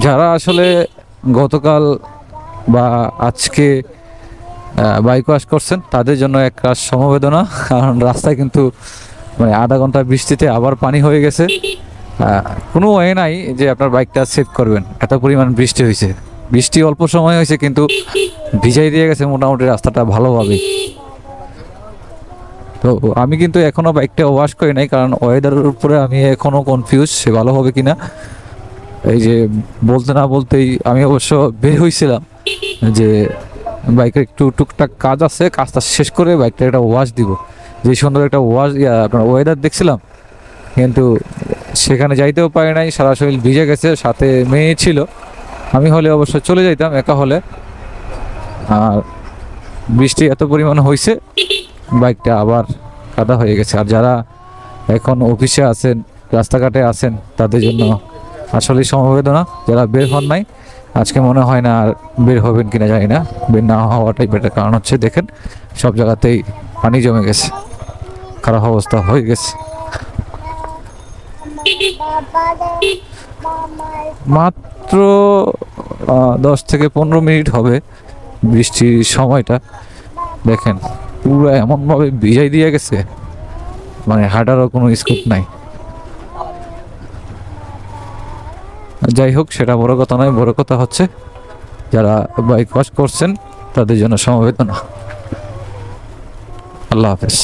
যারা আসলে গতকাল বা আজকে বাইক ওয়াশ করছেন তাদের জন্য একটা সমবেদনা, কারণ রাস্তায় কিন্তু মানে আধা ঘন্টা বৃষ্টিতে আবার পানি হয়ে গেছে। কোনো ওয়ে নাই যে আপনার বাইকটা সেভ করবেন, এত পরিমাণ বৃষ্টি হয়েছে। বৃষ্টি অল্প সময় হয়েছে কিন্তু ভিজাই দিয়ে গেছে মোটামুটি রাস্তাটা ভালোভাবে। তো আমি কিন্তু এখনো বাইকটা ওয়াশ করি নাই, কারণ ওয়েদারের উপরে আমি এখনো কনফিউজ সে ভালো হবে কিনা। এই যে বলতে না বলতেই আমি অবশ্য বের হয়েছিলাম যে বাইকের একটু টুকটাক কাজ আছে, কাজটা শেষ করে বাইকটা একটা ওয়াশ দিব। যে সুন্দর একটা ওয়াশ আপনার ওয়েদার দেখছিলাম, কিন্তু সেখানে যাইতেও পারি নাই, সারা শরীর ভিজে গেছে, সাথে মেয়ে ছিল। আমি হলে অবশ্য চলে যাইতাম একা হলে, আর বৃষ্টি এত পরিমাণ হয়েছে বাইকটা আবার কাদা হয়ে গেছে। আর যারা এখন অফিসে আছেন, রাস্তাঘাটে আছেন, তাদের জন্য আসলেই সমবেদনা। যারা বের হন নাই, আজকে মনে হয় না আর বের হবেন কিনা জানি না। বের না হওয়াটাই বেটার, কারণ হচ্ছে দেখেন সব জায়গাতেই পানি জমে গেছে, খারাপ অবস্থা হয়ে গেছে। মাত্র 10 থেকে 15 মিনিট হবে বৃষ্টির সময়টা। দেখেন পুরো এমনভাবে ভিজাই দিয়ে গেছে, মানে হাঁটারও কোনো স্কোপ নাই। যাই হোক, সেটা বড় কথা নয়, বড় কথা হচ্ছে যারা বাইক ওয়াশ করছেন তাদের জন্য সমবেদনা। আল্লাহ হাফেজ।